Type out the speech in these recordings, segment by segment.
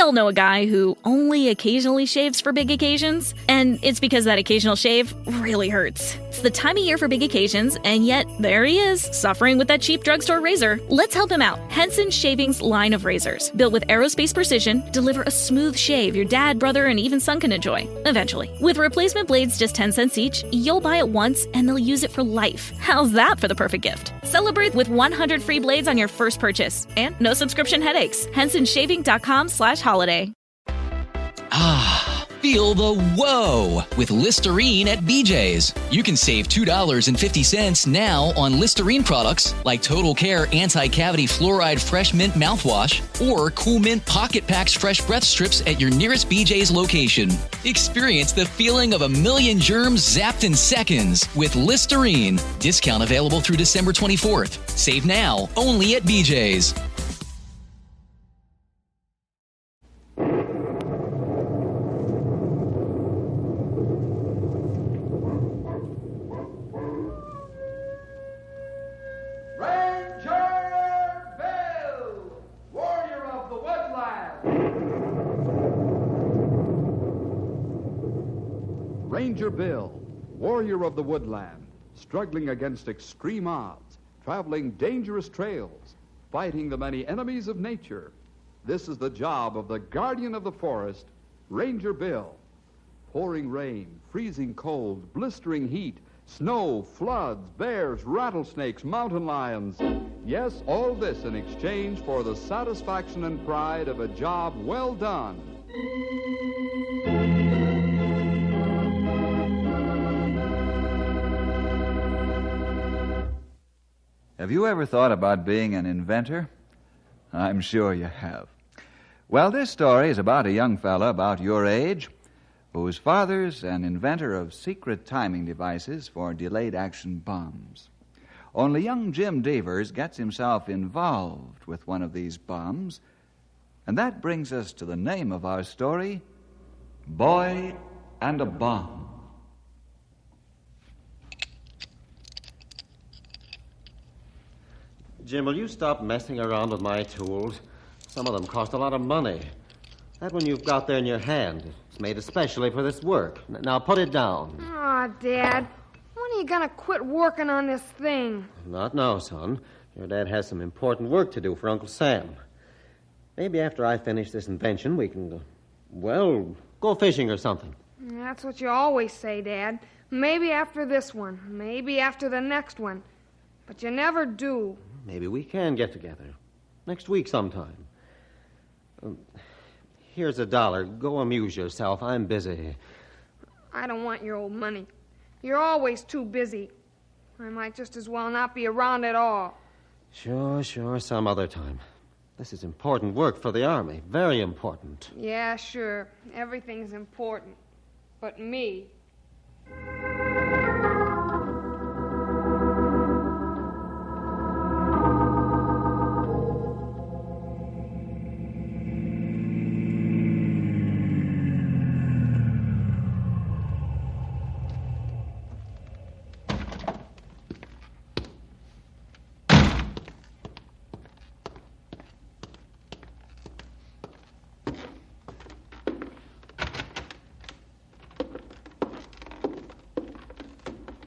all know a guy who only occasionally shaves for big occasions, and it's because that occasional shave really hurts. It's the time of year for big occasions, and yet there he is, suffering with that cheap drugstore razor. Let's help him out. Henson Shaving's line of razors, built with aerospace precision, deliver a smooth shave your dad, brother, and even son can enjoy, eventually. With replacement blades just 10 cents each, you'll buy it once and they'll use it for life. How's that for the perfect gift? Celebrate with 100 free blades on your first purchase, and no subscription headaches. HensonShaving.com/holiday. Feel the whoa with Listerine at BJ's. You can save $2.50 now on Listerine products like Total Care Anti-Cavity Fluoride Fresh Mint Mouthwash or Cool Mint Pocket Packs Fresh Breath Strips at your nearest BJ's location. Experience the feeling of a million germs zapped in seconds with Listerine. Discount available through December 24th. Save now only at BJ's. Ranger Bill, warrior of the woodland, struggling against extreme odds, traveling dangerous trails, fighting the many enemies of nature. This is the job of the guardian of the forest, Ranger Bill. Pouring rain, freezing cold, blistering heat, snow, floods, bears, rattlesnakes, mountain lions. Yes, all this in exchange for the satisfaction and pride of a job well done. Have you ever thought about being an inventor? I'm sure you have. Well, this story is about a young fella about your age whose father's an inventor of secret timing devices for delayed action bombs. Only young Jim Devers gets himself involved with one of these bombs, and that brings us to the name of our story, Boy and a Bomb. Jim, will you stop messing around with my tools? Some of them cost a lot of money. That one you've got there in your hand, it's made especially for this work. Now put it down. Aw, Dad, when are you going to quit working on this thing? Not now, son. Your dad has some important work to do for Uncle Sam. Maybe after I finish this invention, we can, go fishing or something. That's what you always say, Dad. Maybe after this one, maybe after the next one. But you never do. Maybe we can get together. Next week sometime. Here's $1. Go amuse yourself. I'm busy. I don't want your old money. You're always too busy. I might just as well not be around at all. Sure, some other time. This is important work for the Army. Very important. Yeah, sure. Everything's important. But me.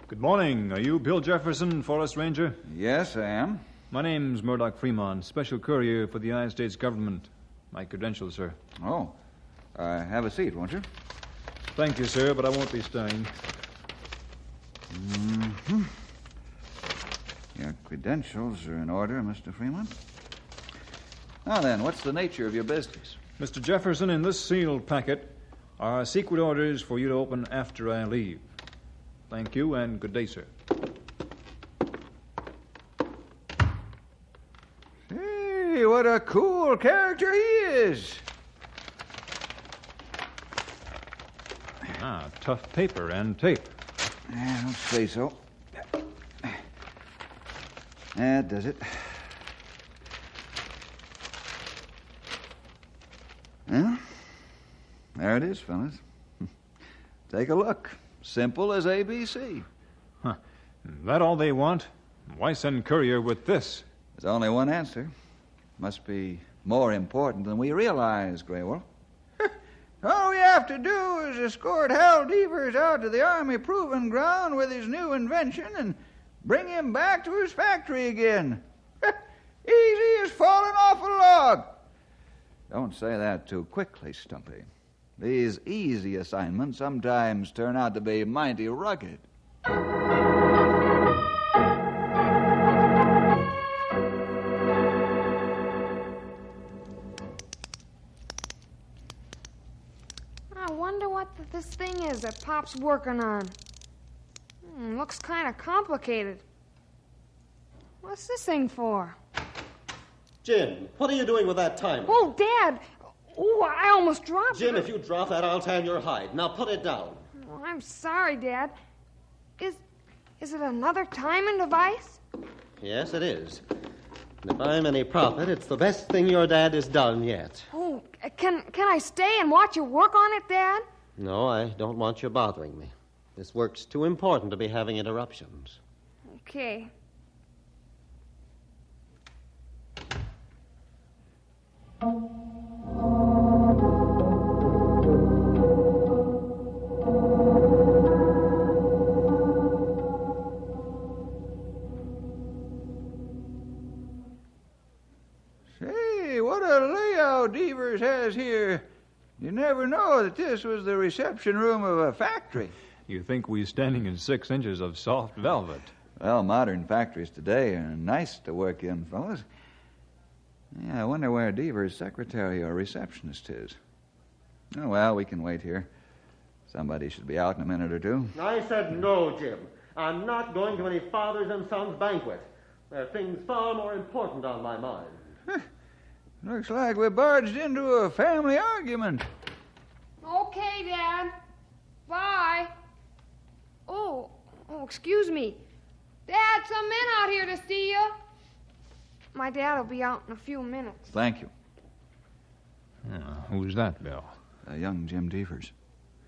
Good morning. Are you Bill Jefferson, Forest Ranger? Yes, I am. My name's Murdoch Fremont, Special Courier for the United States Government. My credentials, sir. Oh, have a seat, won't you? Thank you, sir, but I won't be staying. Mm-hmm. Your credentials are in order, Mr. Fremont. Now then, what's the nature of your business? Mr. Jefferson, in this sealed packet are secret orders for you to open after I leave. Thank you, and good day, sir. Hey, what a cool character he is. Tough paper and tape. I don't say so. That does it. Well, there it is, fellas. Take a look. Simple as ABC. Huh. That all they want? Why send courier with this? There's only one answer. Must be more important than we realize, Grey Wolf. All we have to do is escort Hal Devers out to the Army Proving Ground with his new invention and bring him back to his factory again. Easy as falling off a log. Don't say that too quickly, Stumpy. These easy assignments sometimes turn out to be mighty rugged. I wonder what this thing is that Pop's working on. Looks kind of complicated. What's this thing for? Jim, what are you doing with that timer? Oh, Dad! Oh, I almost dropped Jim, it. if you drop that, I'll tan your hide. Now put it down. Oh, I'm sorry, Dad. Is it another timing device? Yes, it is. And if I'm any prophet, it's the best thing your dad has done yet. Oh, can I stay and watch you work on it, Dad? No, I don't want you bothering me. This work's too important to be having interruptions. Okay. Say, what a layout Devers has here. You never know that this was the reception room of a factory. You think we're standing in 6 inches of soft velvet. Well, modern factories today are nice to work in, fellas. Yeah, I wonder where Devers' secretary or receptionist is. Oh, well, we can wait here. Somebody should be out in a minute or two. I said no, Jim. I'm not going to any fathers and sons banquet. There are things far more important on my mind. Looks like we barged into a family argument. Okay, Dad. Bye. Oh, excuse me. Dad, some men out here to see you. My dad will be out in a few minutes. Thank you. Who's that, Bill? Young Jim Devers.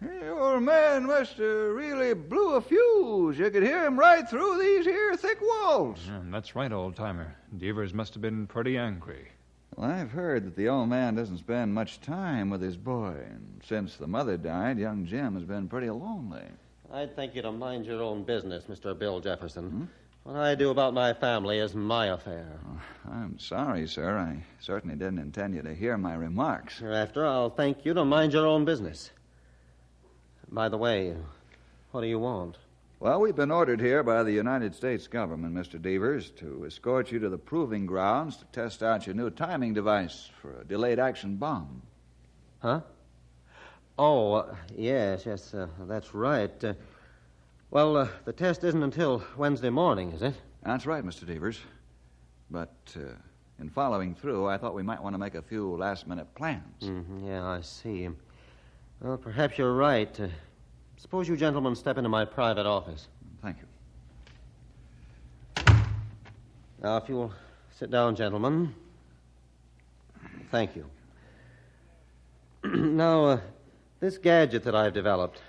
The old man must have really blew a fuse. You could hear him right through these here thick walls. That's right, old-timer. Devers must have been pretty angry. Well, I've heard that the old man doesn't spend much time with his boy, and since the mother died, young Jim has been pretty lonely. I'd think you to mind your own business, Mr. Bill Jefferson. What I do about my family is my affair. Oh, I'm sorry, sir. I certainly didn't intend you to hear my remarks. Hereafter, I'll thank you to mind your own business. By the way, what do you want? Well, we've been ordered here by the United States government, Mr. Devers, to escort you to the proving grounds to test out your new timing device for a delayed action bomb. Huh? Oh, yes, that's right. The test isn't until Wednesday morning, is it? That's right, Mr. Devers. But in following through, I thought we might want to make a few last-minute plans. Yeah, I see. Well, perhaps you're right. Suppose you gentlemen step into my private office. Thank you. Now, if you'll sit down, gentlemen. Thank you. Now, this gadget that I've developed,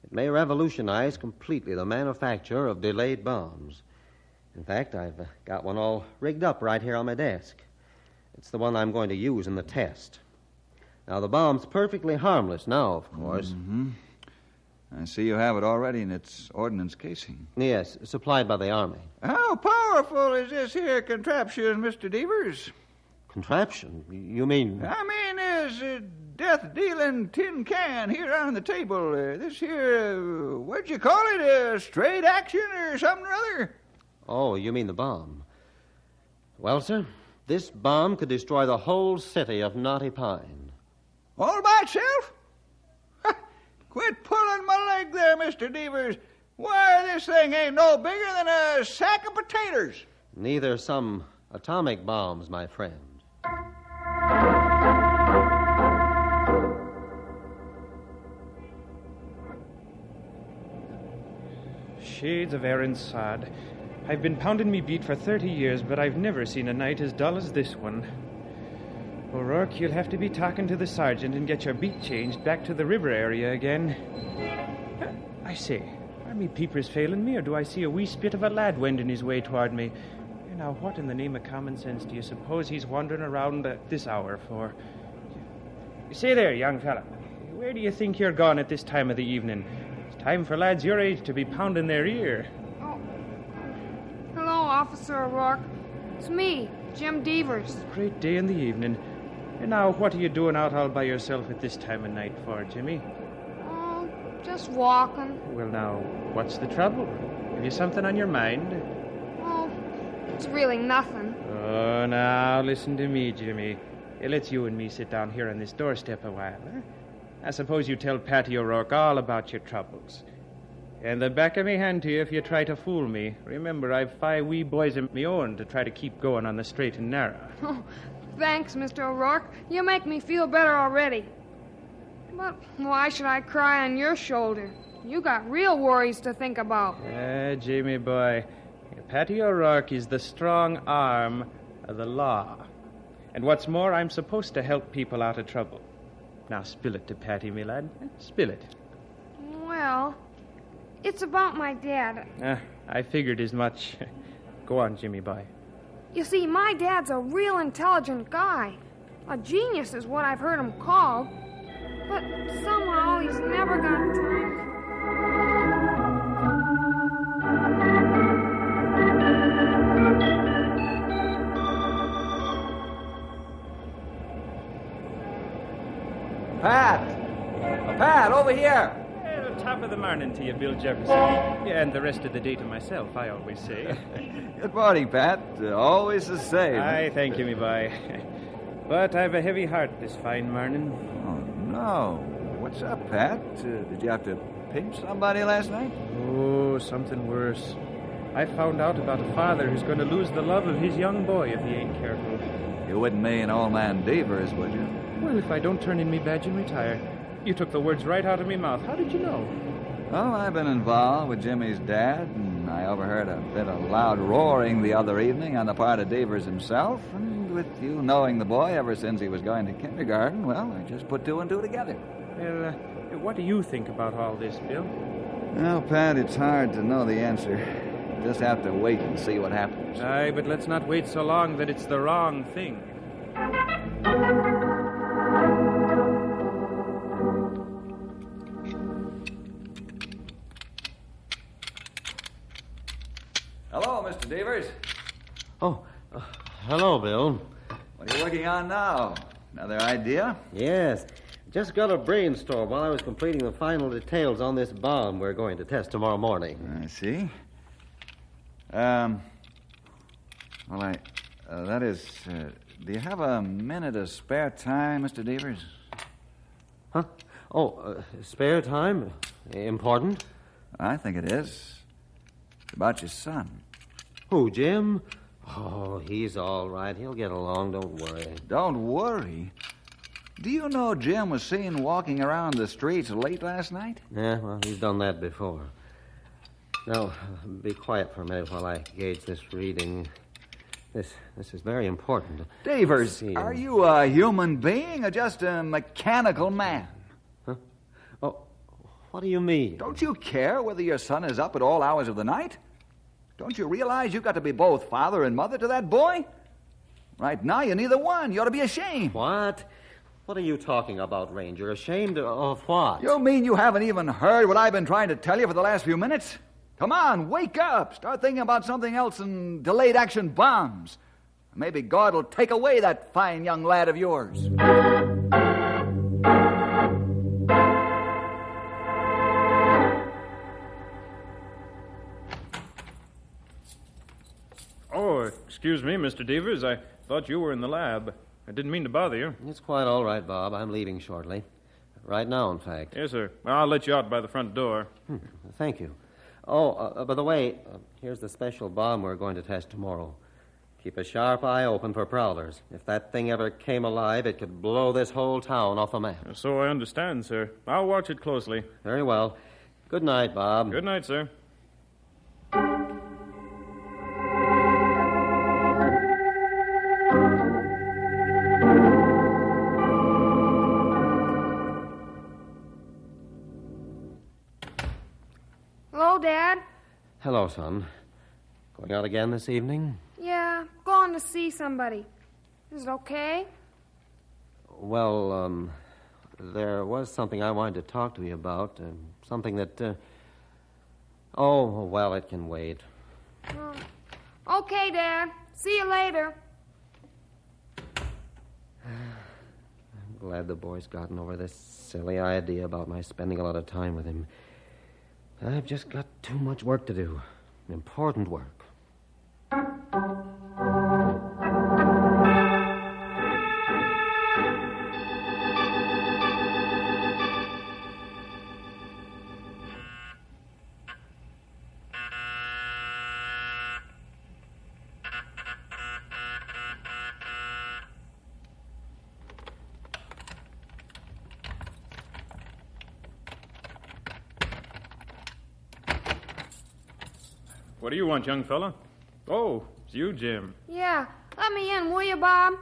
it may revolutionize completely the manufacture of delayed bombs. In fact, I've got one all rigged up right here on my desk. It's the one I'm going to use in the test. Now, the bomb's perfectly harmless now, of course. I see you have it already in its ordnance casing. Yes, supplied by the Army. How powerful is this here contraption, Mr. Devers? Contraption? You mean... I mean, this death-dealing tin can here on the table. This here, what'd you call it? A straight action or something or other? Oh, you mean the bomb. Well, sir, this bomb could destroy the whole city of Knotty Pine. All by itself? Quit pulling my leg there, Mr. Devers. Why, this thing ain't no bigger than a sack of potatoes. Neither some atomic bombs, my friend. Shades of Aaron Sod. I've been pounding me beat for 30 years, but I've never seen a night as dull as this one. O'Rourke, you'll have to be talking to the sergeant and get your beat changed back to the river area again. I say, are me peepers failing me, or do I see a wee spit of a lad wending his way toward me? Now, what in the name of common sense do you suppose he's wandering around at this hour for? Say there, young fella. Where do you think you're gone at this time of the evening? It's time for lads your age to be pounding their ear. Oh. Hello, Officer O'Rourke. It's me, Jim Devers. Great day in the evening. And now, what are you doing out all by yourself at this time of night for, Jimmy? Oh, just walking. Well, now, what's the trouble? Have you something on your mind? Oh, it's really nothing. Oh, now, listen to me, Jimmy. Let's you and me sit down here on this doorstep a while, eh? I suppose you tell Patty O'Rourke all about your troubles. And the back of me hand to you if you try to fool me. Remember, I've 5 wee boys of me own to try to keep going on the straight and narrow. Oh, thanks, Mr. O'Rourke. You make me feel better already. But why should I cry on your shoulder? You got real worries to think about. Jamie boy, Patty O'Rourke is the strong arm of the law. And what's more, I'm supposed to help people out of trouble. Now spill it to Patty, me lad. Spill it. Well, it's about my dad. I figured as much. Go on, Jimmy boy. You see, my dad's a real intelligent guy. A genius is what I've heard him called. But somehow he's never got time. Pat, over here! Well, top of the morning to you, Bill Jefferson. Yeah, and the rest of the day to myself, I always say. Good morning, Pat. Always the same. Aye, thank you, me boy. But I've a heavy heart this fine morning. Oh, no. What's up, Pat? Did you have to pinch somebody last night? Oh, something worse. I found out about a father who's going to lose the love of his young boy if he ain't careful. You wouldn't mean old man Devers, would you? Well, if I don't turn in me badge and retire. You took the words right out of me mouth. How did you know? Well, I've been involved with Jimmy's dad, and I overheard a bit of loud roaring the other evening on the part of Devers himself. And with you knowing the boy ever since he was going to kindergarten, well, I just put 2 and 2 together. Well, what do you think about all this, Bill? Well, Pat, it's hard to know the answer. Just have to wait and see what happens. Aye, but let's not wait so long that it's the wrong thing. Hello, Mr. Devers. Oh, hello, Bill. What are you working on now? Another idea? Yes. Just got a brainstorm while I was completing the final details on this bomb we're going to test tomorrow morning. I see. Do you have a minute of spare time, Mr. Devers? Huh? Spare time? Important? I think it is. It's about your son. Who, Jim? Oh, he's all right. He'll get along. Don't worry. Don't worry? Do you know Jim was seen walking around the streets late last night? Yeah, well, he's done that before. Now, be quiet for a minute while I gauge this reading. This is very important. Devers, are you a human being or just a mechanical man? Huh? Oh, what do you mean? Don't you care whether your son is up at all hours of the night? Don't you realize you've got to be both father and mother to that boy? Right now, you're neither one. You ought to be ashamed. What? What are you talking about, Ranger? Ashamed of what? You mean you haven't even heard what I've been trying to tell you for the last few minutes? Come on, wake up. Start thinking about something else than delayed action bombs. Maybe God will take away that fine young lad of yours. Oh, excuse me, Mr. Devers. I thought you were in the lab. I didn't mean to bother you. It's quite all right, Bob. I'm leaving shortly. Right now, in fact. Yes, sir. I'll let you out by the front door. Thank you. Oh, by the way, here's the special bomb we're going to test tomorrow. Keep a sharp eye open for prowlers. If that thing ever came alive, it could blow this whole town off the map. So I understand, sir. I'll watch it closely. Very well. Good night, Bob. Good night, sir. Hello, Dad. Hello, son. Going out again this evening? Yeah, to see somebody. Is it okay? Well, there was something I wanted to talk to you about. Something that, oh, well, it can wait. Okay, Dad. See you later. I'm glad the boy's gotten over this silly idea about my spending a lot of time with him. I've just got too much work to do. Important work. What do you want, young fella? Oh, it's you, Jim. Yeah. Let me in, will you, Bob?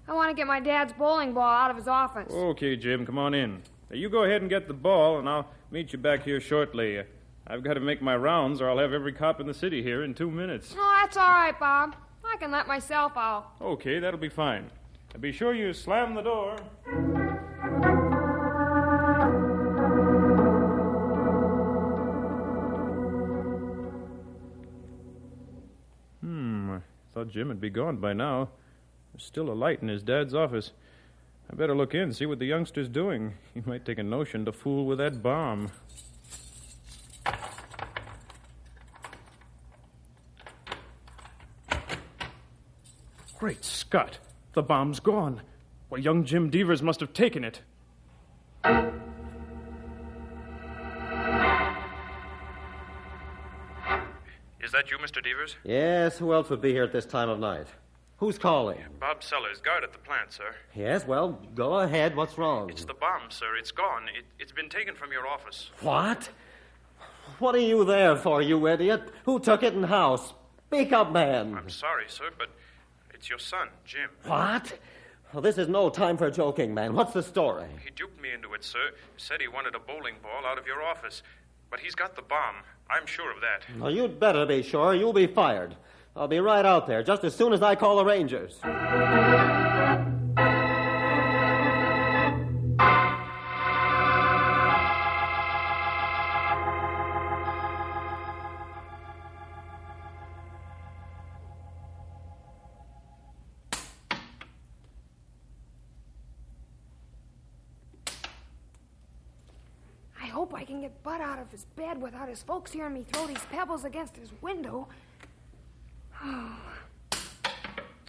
I want to get my dad's bowling ball out of his office. Okay, Jim, come on in. Now, you go ahead and get the ball, and I'll meet you back here shortly. I've got to make my rounds, or I'll have every cop in the city here in 2 minutes. Oh, that's all right, Bob. I can let myself out. Okay, that'll be fine. Now, be sure you slam the door. I thought Jim would be gone by now. There's still a light in his dad's office. I better look in and see what the youngster's doing. He might take a notion to fool with that bomb. Great Scott! The bomb's gone. Well, young Jim Devers must have taken it. Is that you, Mr. Devers? Yes, who else would be here at this time of night? Who's calling? Bob Sellers, guard at the plant, sir. Yes, well, go ahead. What's wrong? It's the bomb, sir. It's gone. It's been taken from your office. What? What are you there for, you idiot? Who took it and how? Speak up, man. I'm sorry, sir, but it's your son, Jim. What? Well, this is no time for joking, man. What's the story? He duped me into it, sir. Said he wanted a bowling ball out of your office. But he's got the bomb. I'm sure of that. Well, you'd better be sure. You'll be fired. I'll be right out there just as soon as I call the Rangers. I hope I can get Bud out of his bed without his folks hearing me throw these pebbles against his window. Oh.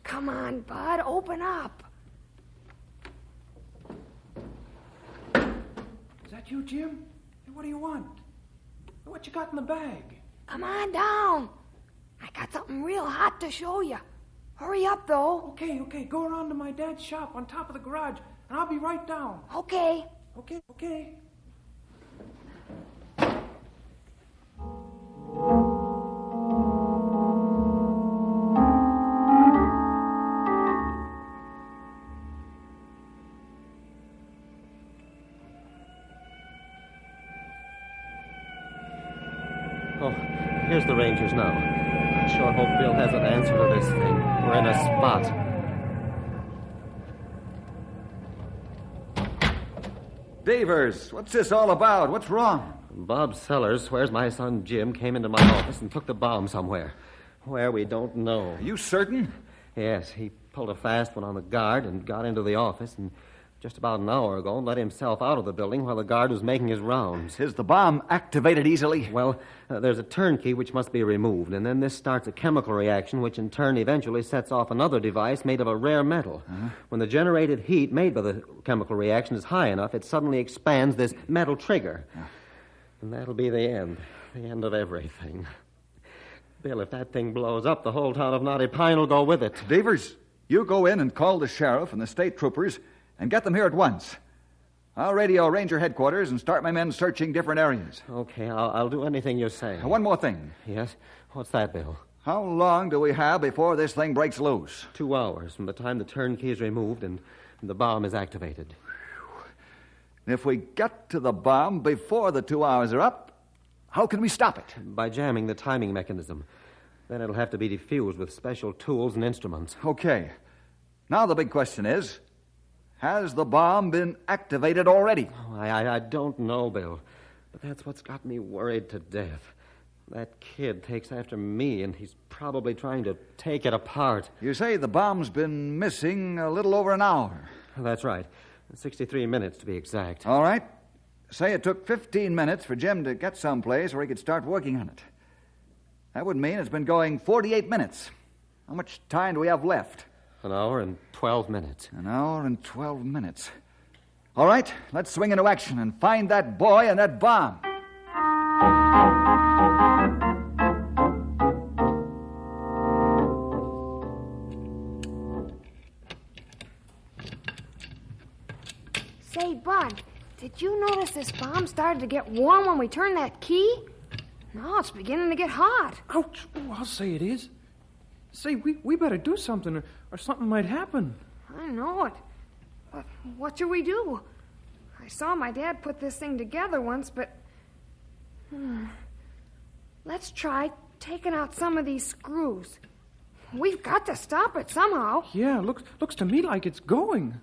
Come on, Bud, open up. Is that you, Jim? Hey, what do you want? What you got in the bag? Come on down. I got something real hot to show you. Hurry up, though. Okay. Go around to my dad's shop on top of the garage, and I'll be right down. Okay. Okay. Oh, here's the Rangers now. I sure hope Bill has an answer to this thing. We're in a spot. Devers, what's this all about? What's wrong? Bob Sellers swears my son Jim came into my office and took the bomb somewhere. Where, we don't know. Are you certain? Yes, he pulled a fast one on the guard and got into the office and just about an hour ago let himself out of the building while the guard was making his rounds. Is the bomb activated easily? Well, there's a turnkey which must be removed, and then this starts a chemical reaction which in turn eventually sets off another device made of a rare metal. Uh-huh. When the generated heat made by the chemical reaction is high enough, it suddenly expands this metal trigger. And that'll be the end of everything. Bill, if that thing blows up, the whole town of Knotty Pine will go with it. Devers, you go in and call the sheriff and the state troopers and get them here at once. I'll radio Ranger headquarters and start my men searching different areas. Okay, I'll do anything you say. One more thing. Yes? What's that, Bill? How long do we have before this thing breaks loose? 2 hours from the time the turnkey is removed and the bomb is activated. If we get to the bomb before the 2 hours are up, how can we stop it? By jamming the timing mechanism. Then it'll have to be defused with special tools and instruments. Okay. Now the big question is, has the bomb been activated already? Oh, I don't know, Bill. But that's what's got me worried to death. That kid takes after me, and he's probably trying to take it apart. You say the bomb's been missing a little over an hour. That's right. 63 minutes, to be exact. All right. Say it took 15 minutes for Jim to get someplace where he could start working on it. That would mean it's been going 48 minutes. How much time do we have left? An hour and 12 minutes. An hour and 12 minutes. All right, let's swing into action and find that boy and that bomb. Say, Bud, did you notice this bomb started to get warm when we turned that key? No, it's beginning to get hot. Ouch! Oh, I'll say it is. Say, we better do something, or something might happen. I know it. But what should we do? I saw my dad put this thing together once, but... Let's try taking out some of these screws. We've got to stop it somehow. Yeah, looks to me like it's going.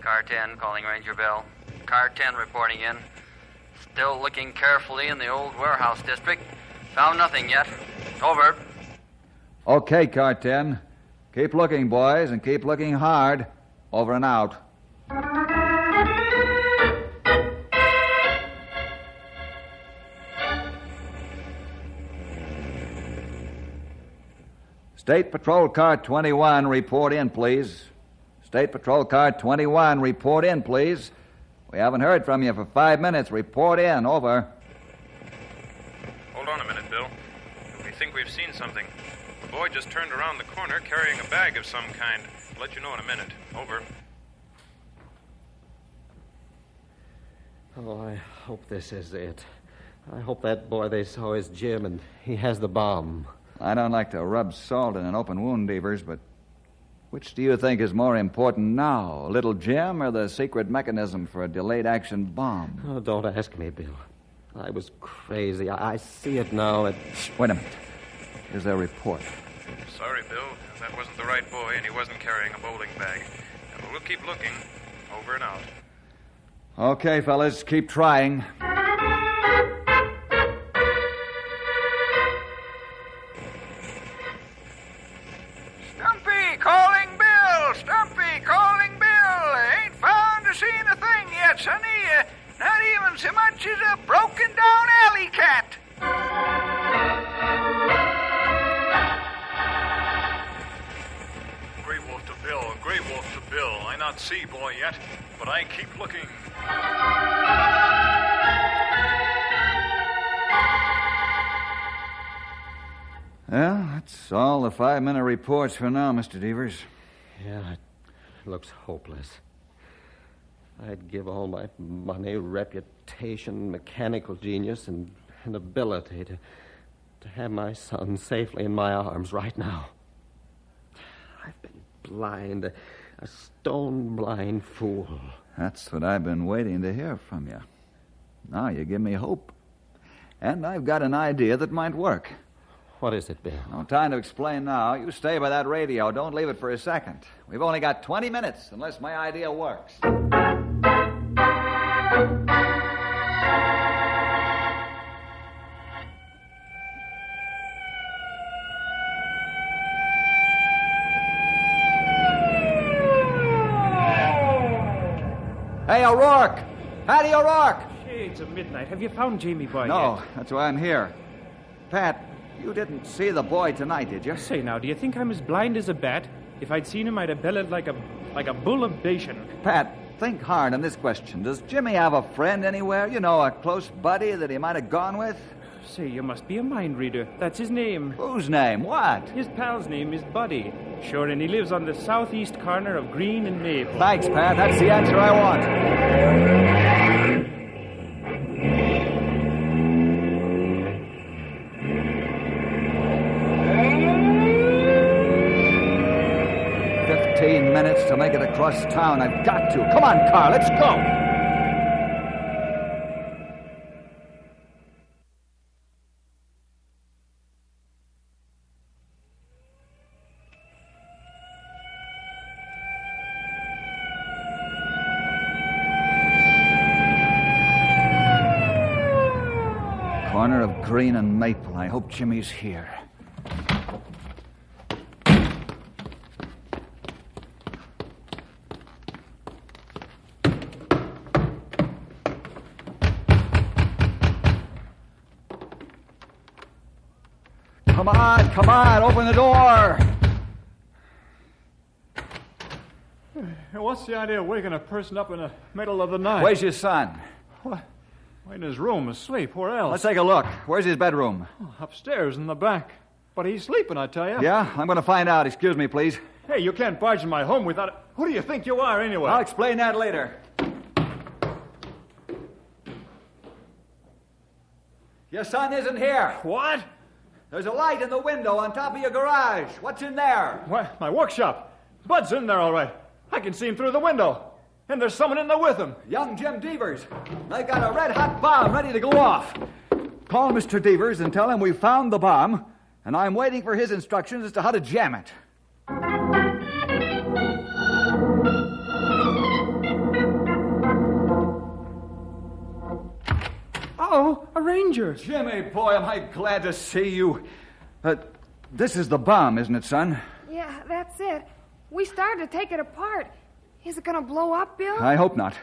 Car 10 calling Ranger Bell. Car 10 reporting in. Still looking carefully in the old warehouse district. Found nothing yet. Over. Okay, Car 10. Keep looking, boys, and keep looking hard. Over and out. State Patrol Car 21, report in, please. State Patrol Car 21, report in, please. We haven't heard from you for 5 minutes. Report in. Over. Hold on a minute, Bill. We think we've seen something. The boy just turned around the corner carrying a bag of some kind. I'll let you know in a minute. Over. Oh, I hope this is it. I hope that boy they saw is Jim and he has the bomb. I don't like to rub salt in an open wound, Devers, but which do you think is more important now, little Jim or the secret mechanism for a delayed action bomb? Oh, don't ask me, Bill. I was crazy. I see it now. Wait a minute. Here's their report. Sorry, Bill. That wasn't the right boy, and he wasn't carrying a bowling bag. We'll keep looking. Over and out. Okay, fellas, keep trying. Stumpy calling Bill! Stumpy calling Bill! Ain't found or seen a thing yet, sonny. Not even so much as a broken-down alley cat. Grey Wolf to Bill. Grey Wolf to Bill. I not see boy yet, but I keep looking. Well, that's all the 5-minute reports for now, Mr. Devers. Yeah, it looks hopeless. I'd give all my money, reputation, mechanical genius, and ability to have my son safely in my arms right now. I've been blind, a stone-blind fool. That's what I've been waiting to hear from you. Now you give me hope. And I've got an idea that might work. What is it, Bill? No time to explain now. You stay by that radio. Don't leave it for a second. We've only got 20 minutes, unless my idea works. Hey, O'Rourke! Hattie O'Rourke! Shades of midnight. Have you found Jamie Boy No, yet? that's why I'm here. Pat, you didn't see the boy tonight, did you? Say now, do you think I'm as blind as a bat? If I'd seen him, I'd have bellowed like a bull of Bashan. Pat, think hard on this question. Does Jimmy have a friend anywhere? You know, a close buddy that he might have gone with? Say, you must be a mind reader. That's his name. Whose name? What? His pal's name is Buddy. Sure, and he lives on the southeast corner of Green and Maple. Thanks, Pat. That's the answer I want. 15 minutes to make it across town. I've got to. Come on, car, let's go. green and maple. I hope Jimmy's here. Come on, open the door. What's the idea of waking a person up in the middle of the night? Where's your son? What? In his room, asleep. Where else? Let's take a look. Where's his bedroom? Upstairs in the back. But he's sleeping, I tell you. Yeah? I'm going to find out. Excuse me, please. Hey, you can't barge in my home without it. Who do you think you are, anyway? I'll explain that later. Your son isn't here. What? There's a light in the window on top of your garage. What's in there? What? My workshop. Bud's in there, all right. I can see him through the window. And there's someone in there with him. Young Jim Devers. They got a red-hot bomb ready to go off. Call Mr. Devers and tell him we found the bomb, and I'm waiting for his instructions as to how to jam it. Oh, a ranger. Jimmy, boy, am I glad to see you. This is the bomb, isn't it, son? Yeah, that's it. We started to take it apart. Is it going to blow up, Bill? I hope not.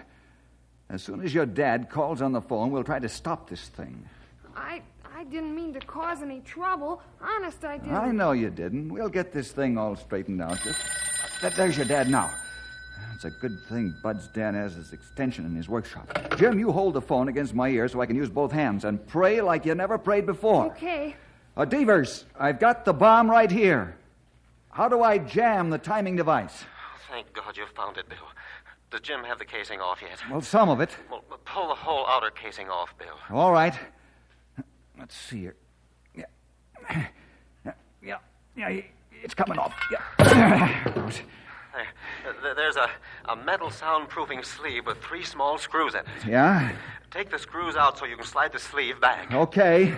As soon as your dad calls on the phone, we'll try to stop this thing. I didn't mean to cause any trouble. Honest, I didn't. I know you didn't. We'll get this thing all straightened out. There's your dad now. It's a good thing Bud's dad has his extension in his workshop. Jim, you hold the phone against my ear so I can use both hands and pray like you never prayed before. Okay. Devers, I've got the bomb right here. How do I jam the timing device? Thank God you found it, Bill. Does Jim have the casing off yet? Well, some of it. Well, pull the whole outer casing off, Bill. All right. Let's see here. Yeah, it's coming off. Yeah. There's a metal soundproofing sleeve with 3 small screws in it. Yeah? Take the screws out so you can slide the sleeve back. Okay.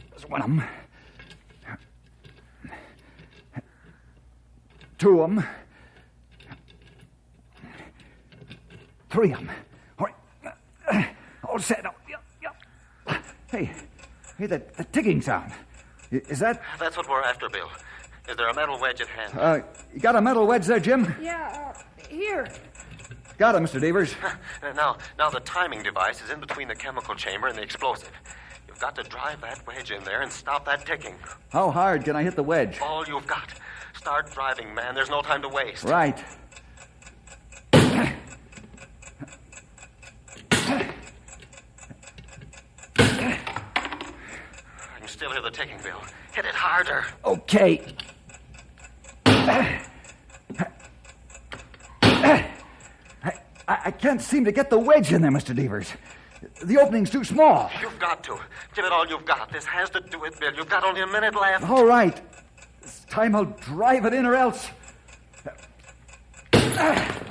There's one of them. 2 of them. 3 of them. All right. All set up. Yep. Hey, the ticking sound. Is that... That's what we're after, Bill. Is there a metal wedge at hand? You got a metal wedge there, Jim? Yeah, here. Got it, Mr. Devers. Now the timing device is in between the chemical chamber and the explosive. You've got to drive that wedge in there and stop that ticking. How hard can I hit the wedge? All you've got. Start driving, man. There's no time to waste. Right. I can still hear the ticking, Bill. Hit it harder. Okay. I can't seem to get the wedge in there, Mr. Devers. The opening's too small. You've got to. Give it all you've got. This has to do it, Bill. You've got only a minute left. All right. This time I'll drive it in or else. That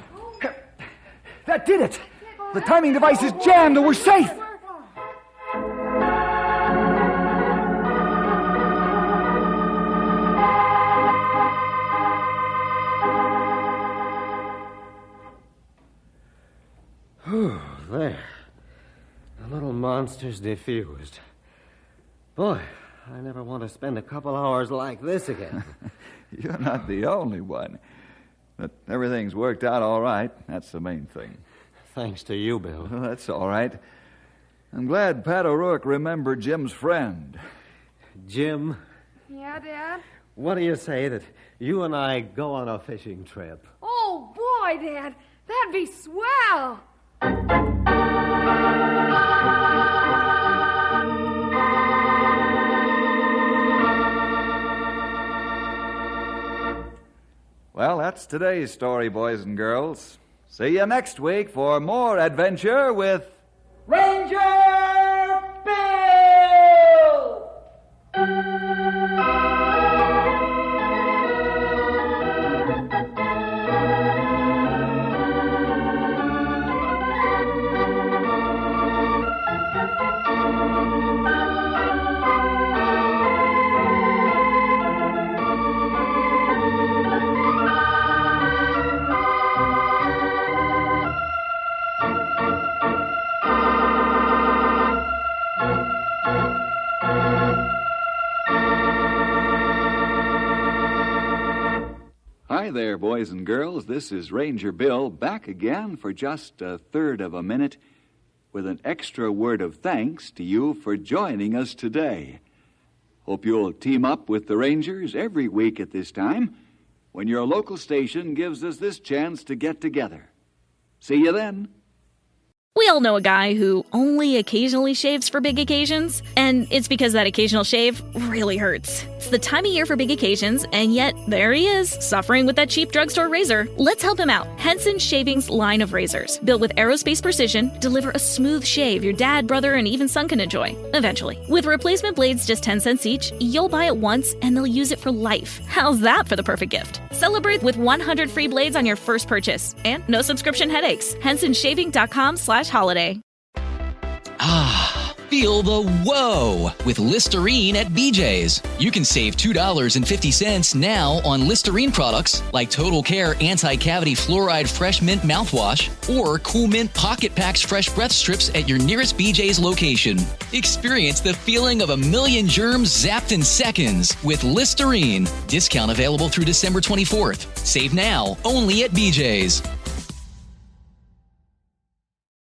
did it. The timing device is jammed and we're safe. There. The little monster's defused. Boy, I never want to spend a couple hours like this again. You're not the only one. But everything's worked out all right. That's the main thing. Thanks to you, Bill. Well, that's all right. I'm glad Pat O'Rourke remembered Jim's friend. Jim? Yeah, Dad? What do you say that you and I go on a fishing trip? Oh, boy, Dad. That'd be swell. Well, that's today's story, boys and girls. See you next week for more adventure with Ranger Bill! Hi there, boys and girls. This is Ranger Bill back again for just a third of a minute with an extra word of thanks to you for joining us today. Hope you'll team up with the Rangers every week at this time when your local station gives us this chance to get together. See you then. We all know a guy who only occasionally shaves for big occasions, and it's because that occasional shave really hurts. It's the time of year for big occasions, and yet there he is, suffering with that cheap drugstore razor. Let's help him out. Henson Shaving's line of razors, built with aerospace precision, deliver a smooth shave your dad, brother, and even son can enjoy, eventually. With replacement blades just 10 cents each, you'll buy it once, and they'll use it for life. How's that for the perfect gift? Celebrate with 100 free blades on your first purchase, and no subscription headaches. HensonShaving.com/holiday. Feel the whoa with Listerine at BJ's. You can save $2.50 now on Listerine products like Total Care Anti-Cavity Fluoride Fresh Mint Mouthwash or Cool Mint Pocket Packs Fresh Breath Strips at your nearest BJ's location. Experience the feeling of a million germs zapped in seconds with Listerine. Discount available through December 24th. Save now only at BJ's.